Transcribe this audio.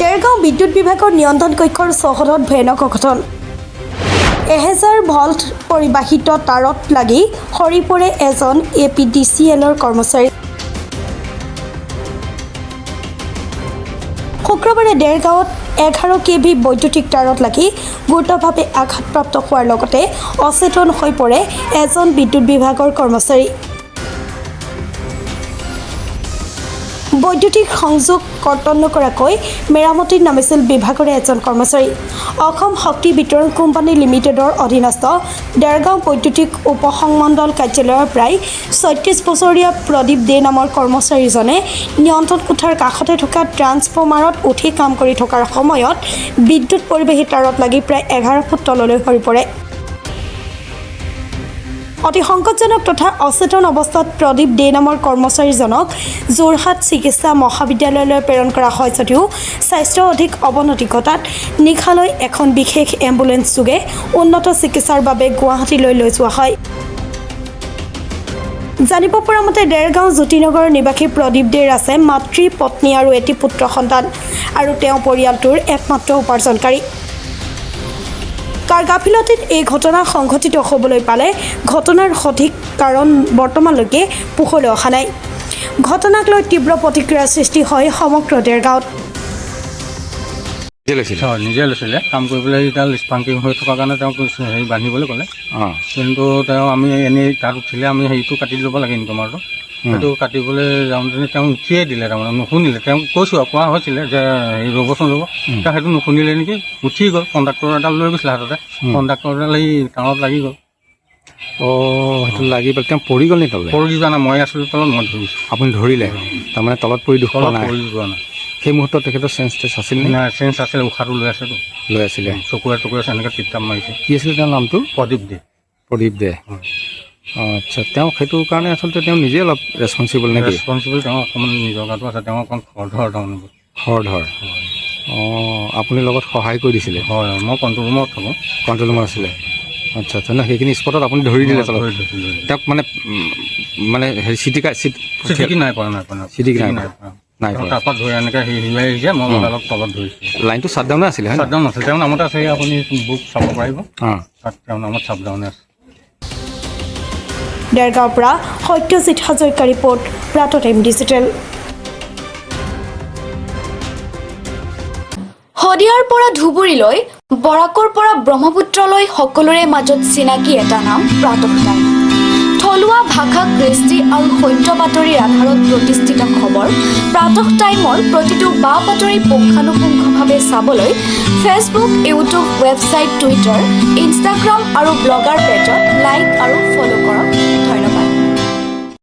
দেৰগাঁও বিদ্যুৎ বিভাগৰ নিয়ন্ত্ৰণ কক্ষৰ চৌহদত ভয়ানক অঘটন 1000 ভল্ট পৰিবাহিত তাঁৰত লাগি সৰি পৰে এজন APDCLৰ কৰ্মচাৰী। শুক্ৰবাৰে দেৰগাঁৱত 11 kV বৈদ্যুতিক তাঁৰত লাগি গুৰুতৰভাৱে আঘাতপ্ৰাপ্ত হোৱাৰ লগতে অচেতন হৈ পৰে এজন বিদ্যুৎ বিভাগৰ কৰ্মচাৰী। বৈদ্যুতিক সংযোগ কৰ্তন নকৰাকৈ মেৰামতিত নামিছিল বিভাগৰে এজন কৰ্মচাৰী। অসম শক্তি বিতৰণ কোম্পানী লিমিটেডৰ অধীনস্থ দেৰগাঁও বৈদ্যুতিক উপসংমণ্ডল কাৰ্যালয়ৰ প্ৰায় 36 বছৰীয়া প্ৰদীপ দে নামৰ কৰ্মচাৰীজনে নিয়ন্ত্ৰণ কোঠাৰ কাষতে থকা ট্ৰান্সফৰ্মাৰত উঠি কাম কৰি থকাৰ সময়ত বিদ্যুৎ পৰিবাহী তাঁৰত লাগি প্ৰায় 11 ফুট তললৈ সৰি পৰে। অতি সংকটজনক তথা অচেতন অৱস্থাত প্ৰদীপ দে নামৰ কৰ্মচাৰীজনক যোৰহাট চিকিৎসা মহাবিদ্যালয়লৈ প্ৰেৰণ কৰা হয় যদিও স্বাস্থ্য অধিক অৱনতি ঘটাত নিশালৈ এখন বিশেষ এম্বুলেন্স যোগে উন্নত চিকিৎসাৰ বাবে গুৱাহাটীলৈ লৈ যোৱা হয়। জানিব পৰা মতে দেৰগাঁও জ্যোতিনগৰৰ নিবাসী প্ৰদীপ দেৰ আছে মাতৃ পত্নী আৰু এটি পুত্ৰ সন্তান আৰু তেওঁ পৰিয়ালটোৰ একমাত্ৰ উপাৰ্জনকাৰী। কাৰ গাফিলতিত এই ঘটনা সংঘটিত হ'বলৈ পালে ঘটনাৰ সঠিক কাৰণ বৰ্তমানলৈকে পোহৰলৈ অহা নাই। ঘটনাক লৈ তীব্ৰ প্ৰতিক্ৰিয়াৰ সৃষ্টি হয় সমগ্ৰ দেৰগাঁৱত। নিজে লৈছিলে কাম কৰিবলৈ এতিয়া স্পাংকিং হৈ থকাৰ কাৰণে তেওঁক হেৰি বান্ধিবলৈ ক'লে। কিন্তু তেওঁ আমি এনেই তাত উঠিলে আমি হেৰিটো কাটি ল'ব লাগে ইনকমাৰটো, সেইটো কাটিবলৈ যাওঁতে তেওঁ উঠিয়ে দিলে, তাৰমানে নুশুনিলে। তেওঁক কৈছোঁ আৰু কোৱা হৈছিলে যে হেৰি ৰ'বচোন ৰ'ব, তেওঁ সেইটো নুশুনিলে নেকি, উঠি গ'ল। কণ্ডাক্টৰ এডাল লৈ গৈছিলে হাততে, কণ্ডাক্টৰ এডাল এই টাঙত লাগি গ'ল। সেইটো লাগি পেলাই তেওঁ পৰি গ'ল নি তলত? পৰি যোৱা নাই, মই আছিলোঁ তলত, মই ধৰিছোঁ। আপুনি ধৰিলে? তাৰমানে তলত পৰি দুখ পোৱা নাই? পৰি যোৱা নাই। সেই মুহূৰ্তত তেখেতৰ চেঞ্চ আছিল নে? নাই, চেঞ্চ আছিলে, উশাহটো লৈ আছেতো। লৈ আছিলে। চকুৰে এনেকৈ টিপটাপ মাৰিছে। কি আছিলে তেওঁৰ নামটো? প্ৰদীপ দে। প্ৰদীপ দে। আচ্ছা, তেওঁ সেইটো কাৰণে আচলতে তেওঁ নিজে অলপ ৰেচপনচিবল নেকি? ৰেচপনচিবল, তেওঁ অকণমান নিজৰ গাটো আছে, তেওঁ অকণ খৰধৰ তাৰমানে। খৰধৰ? আপুনি লগত সহায় কৰি দিছিলে? হয়, মই কণ্ট্ৰল ৰুমত থাকোঁ। কণ্ট্ৰল ৰুমত আছিলে? আচ্ছা আচ্ছা, নহয় সেইখিনি স্পটত আপুনি ধৰি দিলে তলত? তেওঁক মানে হেৰি চিটিকি নাই পৰা, চিটিকি নাই পৰা। তাৰপৰা ধৰি এনেকৈ হিলাই আহিছে, মই অলপ তলত ধৰিছোঁ। লাইনটো শ্বাটডাউনে আছিলে? শ্বাটডাউন আছিলে, তেওঁৰ নামতে আছে, আপুনি বুক চাব পাৰিব। তাত তেওঁৰ নামত শ্বাটডাউনে আছে। দেৰগাঁৱৰ পৰা সত্যজিৎ হাজৰিকা ৰিপৰ্ট, প্ৰাতঃ টাইম ডিজিটেল। শদিয়াৰ পৰা ধুবুৰীলৈ, বৰাকৰ পৰা ব্ৰহ্মপুত্ৰলৈ সকলোৰে মাজত চিনাকি এটা নাম প্ৰাতঃ টাইম। থলুৱা ভাষা, কৃষ্টি আৰু সত্য বাতৰিৰ আধাৰত প্ৰতিষ্ঠিত খবৰ প্ৰাতঃ টাইমৰ প্ৰতিটো বা বাতৰি পুংখানুপুংখভাৱে চাবলৈ Facebook, YouTube, website, Twitter, Instagram আৰু ব্লগাৰ পেজত লাইক